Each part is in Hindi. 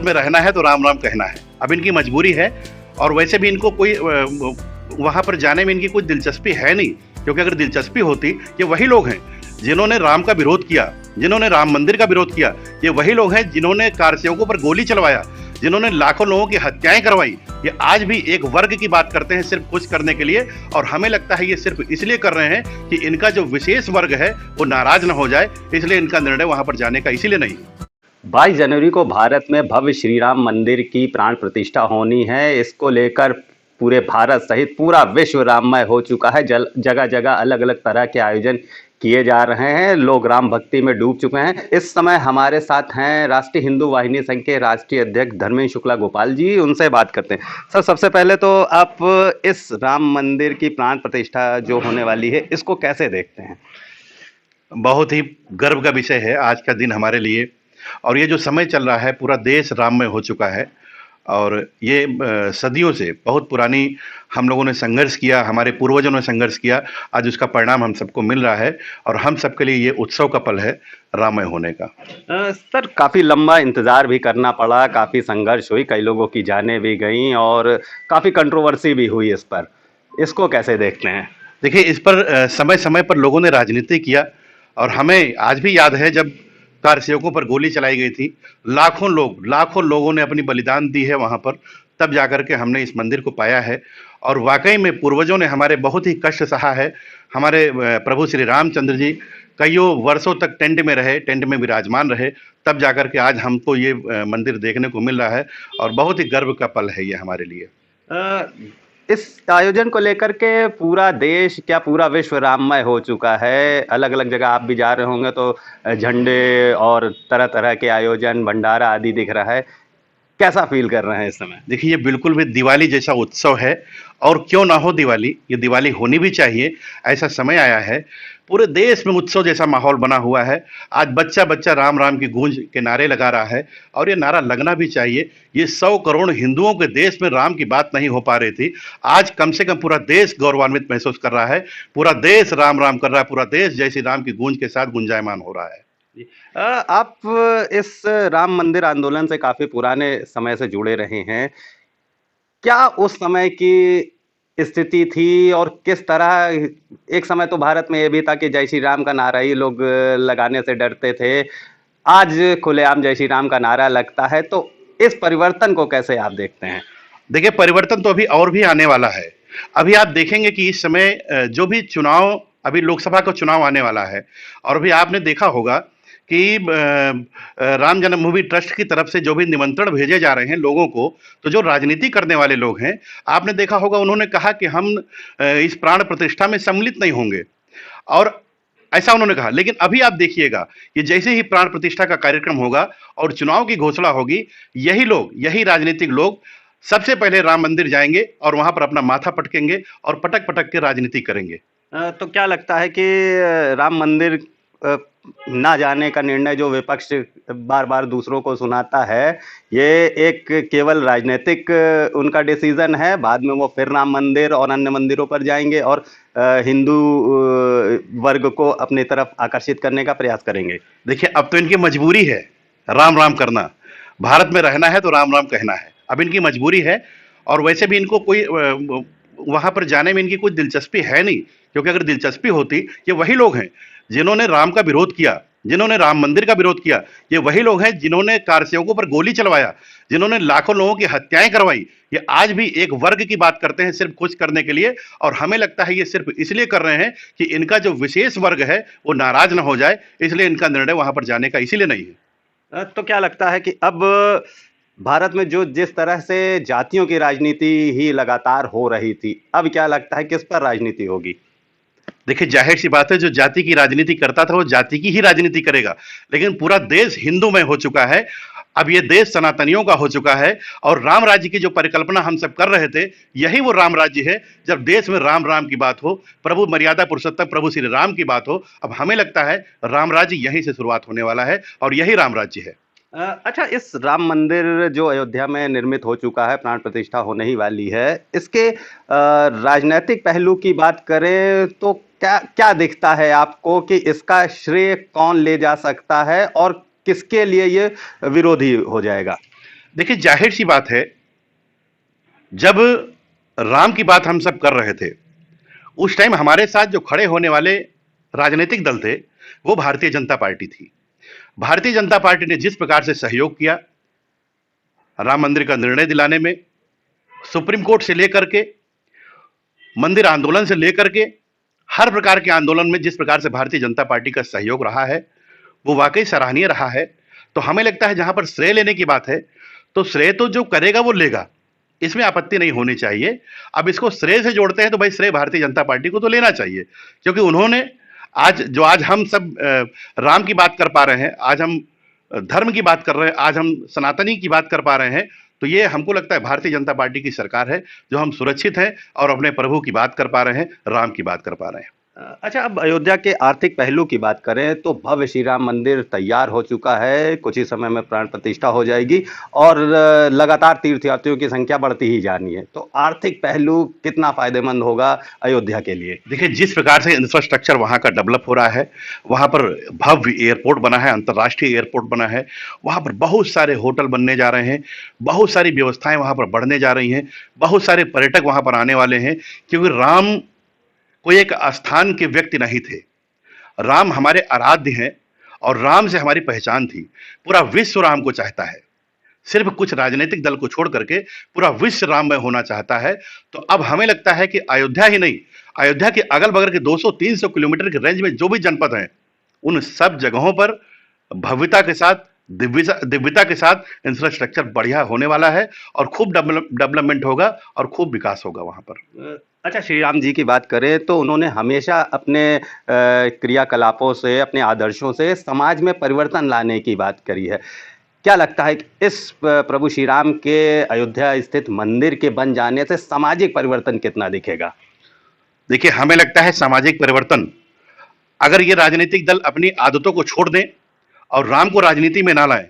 भारत में रहना है तो राम राम कहना है। अब इनकी मजबूरी है, और वैसे भी इनको कोई वहां पर जाने में इनकी कोई दिलचस्पी है नहीं, क्योंकि अगर दिलचस्पी होती, ये वही लोग हैं जिन्होंने राम का विरोध किया, जिन्होंने राम मंदिर का विरोध किया। ये वही लोग हैं जिन्होंने कारसेवकों पर गोली चलवाया, जिन्होंने लाखों लोगों की हत्याएं करवाई। ये आज भी एक वर्ग की बात करते हैं सिर्फ खुश करने के लिए, और हमें लगता है ये सिर्फ इसलिए कर रहे हैं कि इनका जो विशेष वर्ग है वो नाराज ना हो जाए, इसलिए इनका निर्णय वहां पर जाने का इसीलिए नहीं। 22 जनवरी को भारत में भव्य श्री राम मंदिर की प्राण प्रतिष्ठा होनी है। इसको लेकर पूरे भारत सहित पूरा विश्व राममय हो चुका है। जगह जगह अलग अलग तरह के आयोजन किए जा रहे हैं। लोग राम भक्ति में डूब चुके हैं। इस समय हमारे साथ हैं राष्ट्रीय हिंदू वाहिनी संघ के राष्ट्रीय अध्यक्ष धर्मेंद्र शुक्ला गोपाल जी। उनसे बात करते हैं। सर, सबसे पहले तो आप इस राम मंदिर की प्राण प्रतिष्ठा जो होने वाली है, इसको कैसे देखते हैं? बहुत ही गर्व का विषय है आज का दिन हमारे लिए, और ये जो समय चल रहा है पूरा देश राममय हो चुका है, और ये सदियों से बहुत पुरानी हम लोगों ने संघर्ष किया, हमारे पूर्वजों ने संघर्ष किया, आज उसका परिणाम हम सबको मिल रहा है, और हम सबके लिए ये उत्सव का पल है राममय होने का। सर, काफ़ी लंबा इंतज़ार भी करना पड़ा, काफ़ी संघर्ष हुई, कई लोगों की जानें भी गईं और काफ़ी कंट्रोवर्सी भी हुई इस पर। इसको कैसे देखते हैं? देखिए, इस पर समय समय पर लोगों ने राजनीति किया, और हमें आज भी याद है जब कारसेवकों पर गोली चलाई गई थी, लाखों लोगों ने अपनी बलिदान दी है वहां पर, तब जाकर के हमने इस मंदिर को पाया है। और वाकई में पूर्वजों ने हमारे बहुत ही कष्ट सहा है। हमारे प्रभु श्री रामचंद्र जी कईयों वर्षों तक टेंट में रहे, टेंट में विराजमान रहे, तब जाकर के आज हमको ये मंदिर देखने को मिल रहा है, और बहुत ही गर्व का पल है ये हमारे लिए। इस आयोजन को लेकर के पूरा देश, क्या पूरा विश्व राममय हो चुका है? अलग अलग जगह आप भी जा रहे होंगे तो झंडे और तरह तरह के आयोजन, भंडारा आदि दिख रहा है। कैसा फील कर रहे हैं इस समय? देखिए, ये बिल्कुल भी दिवाली जैसा उत्सव है, और क्यों ना हो दिवाली, ये दिवाली होनी भी चाहिए। ऐसा समय आया है, पूरे देश में उत्सव जैसा माहौल बना हुआ है। आज बच्चा बच्चा राम राम की गूंज के नारे लगा रहा है, और ये नारा लगना भी चाहिए। ये 100 करोड़ हिंदुओं के देश में राम की बात नहीं हो पा रही थी, आज कम से कम पूरा देश गौरवान्वित महसूस कर रहा है। पूरा देश राम राम कर रहा है, पूरा देश जय श्री राम की गूंज के साथ गुंजायमान हो रहा है। आप इस राम मंदिर आंदोलन से काफ़ी पुराने समय से जुड़े रहे हैं। क्या उस समय की स्थिति थी और किस तरह? एक समय तो भारत में ये भी था कि जय श्री राम का नारा ही लोग लगाने से डरते थे। आज खुलेआम जय श्री राम का नारा लगता है, तो इस परिवर्तन को कैसे आप देखते हैं? देखिए, परिवर्तन तो अभी और भी आने वाला है। अभी आप देखेंगे कि इस समय जो भी चुनाव, अभी लोकसभा का चुनाव आने वाला है, और अभी आपने देखा होगा कि राम जन्मभूमि ट्रस्ट की तरफ से जो भी निमंत्रण भेजे जा रहे हैं लोगों को, तो जो राजनीति करने वाले लोग हैं, आपने देखा होगा उन्होंने कहा कि हम इस प्राण प्रतिष्ठा में सम्मिलित नहीं होंगे, और ऐसा उन्होंने कहा। लेकिन अभी आप देखिएगा कि जैसे ही प्राण प्रतिष्ठा का कार्यक्रम होगा और चुनाव की घोषणा होगी, यही लोग, यही राजनीतिक लोग सबसे पहले राम मंदिर जाएंगे और वहां पर अपना माथा पटकेंगे और पटक पटक के राजनीति करेंगे। तो क्या लगता है कि राम मंदिर ना जाने का निर्णय जो विपक्ष बार बार दूसरों को सुनाता है, ये एक केवल राजनीतिक उनका डिसीजन है? बाद में वो फिर राम मंदिर और अन्य मंदिरों पर जाएंगे और हिंदू वर्ग को अपनी तरफ आकर्षित करने का प्रयास करेंगे? देखिए, अब तो इनकी मजबूरी है राम राम करना, भारत में रहना है तो राम राम कहना है। अब इनकी मजबूरी है, और वैसे भी इनको कोई वहां पर जाने में इनकी कोई दिलचस्पी है नहीं, क्योंकि अगर दिलचस्पी होती, ये वही लोग हैं जिन्होंने राम का विरोध किया, जिन्होंने राम मंदिर का विरोध किया। ये वही लोग हैं जिन्होंने कारसेवकों पर गोली चलवाया, जिन्होंने लाखों लोगों की हत्याएं करवाई। ये आज भी एक वर्ग की बात करते हैं सिर्फ खुश करने के लिए, और हमें लगता है ये सिर्फ इसलिए कर रहे हैं कि इनका जो विशेष वर्ग है वो नाराज ना हो जाए, इसलिए इनका निर्णय वहां पर जाने का इसीलिए नहीं है। तो क्या लगता है कि अब भारत में जो जिस तरह से जातियों की राजनीति ही लगातार हो रही थी, अब क्या लगता है किस पर राजनीति होगी? देखिए, जाहिर सी बात है, जो जाति की राजनीति करता था वो जाति की ही राजनीति करेगा, लेकिन पूरा देश हिंदूमय हो चुका है। अब ये देश सनातनियों का हो चुका है, और राम राज्य की जो परिकल्पना हम सब कर रहे थे, यही वो राम राज्य है। जब देश में राम राम की बात हो, प्रभु मर्यादा पुरुषोत्तम प्रभु श्री राम की बात हो, अब हमें लगता है राम राज्य यहीं से शुरुआत होने वाला है, और यही राम राज्य है। अच्छा, इस राम मंदिर जो अयोध्या में निर्मित हो चुका है, प्राण प्रतिष्ठा होने ही वाली है, इसके राजनीतिक पहलू की बात करें तो क्या क्या दिखता है आपको कि इसका श्रेय कौन ले जा सकता है और किसके लिए ये विरोधी हो जाएगा? देखिए, जाहिर-सी बात है, जब राम की बात हम सब कर रहे थे, उस टाइम हमारे साथ जो खड़े होने वाले राजनीतिक दल थे, वो भारतीय जनता पार्टी थी। भारतीय जनता पार्टी ने जिस प्रकार से सहयोग किया, राम मंदिर का निर्णय दिलाने में, सुप्रीम कोर्ट से लेकर के, मंदिर आंदोलन से लेकर के, हर प्रकार के आंदोलन में जिस प्रकार से भारतीय जनता पार्टी का सहयोग रहा है, वो वाकई सराहनीय रहा है। तो हमें लगता है जहां पर श्रेय लेने की बात है, तो श्रेय तो जो करेगा वो लेगा, इसमें आपत्ति नहीं होनी चाहिए। अब इसको श्रेय से जोड़ते हैं तो भाई श्रेय भारतीय जनता पार्टी को तो लेना चाहिए, क्योंकि उन्होंने आज हम सब राम की बात कर पा रहे हैं, आज हम धर्म की बात कर रहे हैं, आज हम सनातनी की बात कर पा रहे हैं, तो ये हमको लगता है भारतीय जनता पार्टी की सरकार है, जो हम सुरक्षित हैं और अपने प्रभु की बात कर पा रहे हैं, राम की बात कर पा रहे हैं। अच्छा, अब अयोध्या के आर्थिक पहलू की बात करें तो भव्य श्री राम मंदिर तैयार हो चुका है, कुछ ही समय में प्राण प्रतिष्ठा हो जाएगी और लगातार तीर्थयात्रियों की संख्या बढ़ती ही जानी है। तो आर्थिक पहलू कितना फायदेमंद होगा अयोध्या के लिए? देखिए, जिस प्रकार से इंफ्रास्ट्रक्चर वहाँ का डेवलप हो रहा है, वहाँ पर भव्य एयरपोर्ट बना है, अंतर्राष्ट्रीय एयरपोर्ट बना है, वहाँ पर बहुत सारे होटल बनने जा रहे हैं, बहुत सारी व्यवस्थाएं वहाँ पर बढ़ने जा रही हैं, बहुत सारे पर्यटक वहाँ पर आने वाले हैं, क्योंकि राम कोई एक स्थान के व्यक्ति नहीं थे। राम हमारे आराध्य हैं और राम से हमारी पहचान थी। पूरा विश्व राम को चाहता है, सिर्फ कुछ राजनीतिक दल को छोड़ करके पूरा विश्व राममय होना चाहता है। तो अब हमें लगता है कि अयोध्या ही नहीं, अयोध्या के अगल बगल के 200-300 किलोमीटर के रेंज में जो भी जनपद हैं, उन सब जगहों पर भव्यता के साथ, दिव्यता के साथ इंफ्रास्ट्रक्चर बढ़िया होने वाला है और खूब डेवलपमेंट होगा और खूब विकास होगा वहां पर। अच्छा, श्री राम जी की बात करें तो उन्होंने हमेशा अपने क्रियाकलापों से, अपने आदर्शों से समाज में परिवर्तन लाने की बात करी है। क्या लगता है कि इस प्रभु श्री राम के अयोध्या स्थित मंदिर के बन जाने से सामाजिक परिवर्तन कितना दिखेगा? देखिए, हमें लगता है सामाजिक परिवर्तन, अगर ये राजनीतिक दल अपनी आदतों को छोड़ दें और राम को राजनीति में ना लाएं,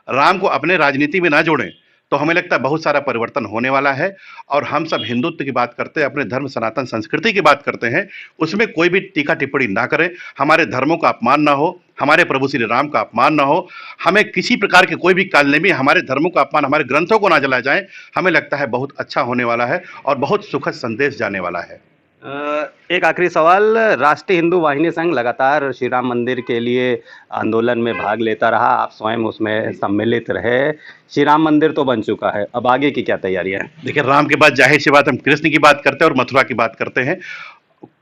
राम को अपने राजनीति में ना जोड़ें, तो हमें लगता है बहुत सारा परिवर्तन होने वाला है। और हम सब हिंदुत्व की बात करते हैं, अपने धर्म सनातन संस्कृति की बात करते हैं, उसमें कोई भी टीका टिप्पणी ना करें, हमारे धर्मों का अपमान ना हो, हमारे प्रभु श्री राम का अपमान ना हो, हमें किसी प्रकार के कोई भी काल में हमारे धर्मों का अपमान, हमारे ग्रंथों को ना जलाया जाए। हमें लगता है बहुत अच्छा होने वाला है और बहुत सुखद संदेश जाने वाला है। एक आखिरी सवाल, राष्ट्रीय हिंदू वाहिनी संघ लगातार श्री राम मंदिर के लिए आंदोलन में भाग लेता रहा, आप स्वयं उसमें सम्मिलित रहे। श्री राम मंदिर तो बन चुका है, अब आगे की क्या तैयारियां हैं? देखिए, राम के बाद जाहिर सी बात हम कृष्ण की बात करते हैं और मथुरा की बात करते हैं।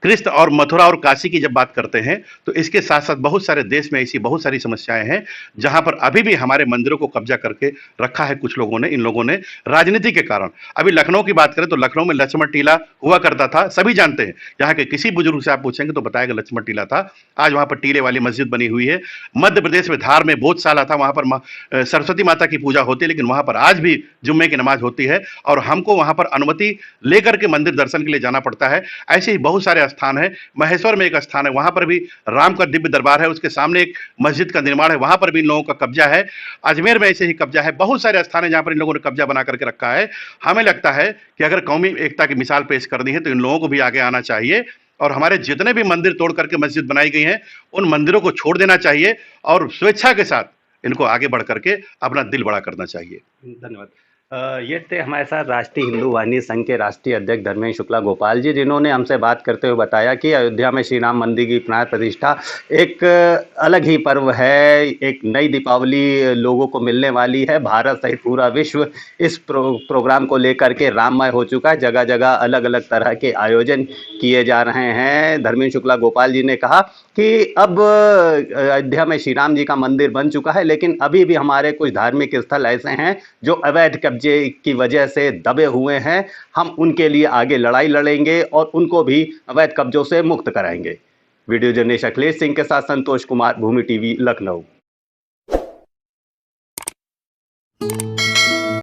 कृष्ण और मथुरा और काशी की जब बात करते हैं तो इसके साथ साथ बहुत सारे देश में ऐसी बहुत सारी समस्याएं हैं जहां पर अभी भी हमारे मंदिरों को कब्जा करके रखा है कुछ लोगों ने, इन लोगों ने राजनीति के कारण। अभी लखनऊ की बात करें तो लखनऊ में लक्ष्मण टीला हुआ करता था, सभी जानते हैं, यहाँ के किसी बुजुर्ग से आप पूछेंगे तो बताएगा लक्ष्मण टीला था। आज वहां पर टीले वाली मस्जिद बनी हुई है। मध्य प्रदेश में धार में बोधशाला था, वहां पर सरस्वती माता की पूजा होती है, लेकिन वहां पर आज भी जुम्मे की नमाज होती है और हमको वहां पर अनुमति लेकर के मंदिर दर्शन के लिए जाना पड़ता है। ऐसे ही बहुत सारे स्थान है। महेश्वर में एक स्थान है, वहां पर भी राम का दिव्य दरबार है, उसके सामने एक मस्जिद का निर्माण है, वहां पर भी इन लोगों का कब्जा है। अजमेर में ऐसे ही कब्जा है। बहुत सारे स्थान है जहां पर इन लोगों ने कब्जा बना करके रखा है। हमें लगता है कि अगर कौमी एकता की मिसाल पेश करनी है तो इन लोगों को भी आगे आना चाहिए और हमारे जितने भी मंदिर तोड़ करके मस्जिद बनाई गई हैं उन मंदिरों को छोड़ देना चाहिए और स्वेच्छा के साथ इनको आगे बढ़ करके अपना दिल बड़ा करना चाहिए। धन्यवाद। ये थे हमारे साथ राष्ट्रीय हिंदू वाहिनी संघ के राष्ट्रीय अध्यक्ष धर्मेंद्र शुक्ला गोपाल जी, जिन्होंने हमसे बात करते हुए बताया कि अयोध्या में श्री राम मंदिर की प्राण प्रतिष्ठा एक अलग ही पर्व है, एक नई दीपावली लोगों को मिलने वाली है। भारत सहित पूरा विश्व इस प्रोग्राम को लेकर के राममय हो चुका है, जगह जगह अलग अलग तरह के आयोजन किए जा रहे हैं। धर्मेंद्र शुक्ला गोपाल जी ने कहा कि अब अयोध्या में श्री राम जी का मंदिर बन चुका है, लेकिन अभी भी हमारे कुछ धार्मिक स्थल ऐसे हैं जो अवैध कब्जे की वजह से दबे हुए हैं। हम उनके लिए आगे लड़ाई लड़ेंगे और उनको भी अवैध कब्जों से मुक्त कराएंगे। वीडियो जर्नलिस्ट अखिलेश सिंह के साथ संतोष कुमार, भूमि टीवी, लखनऊ।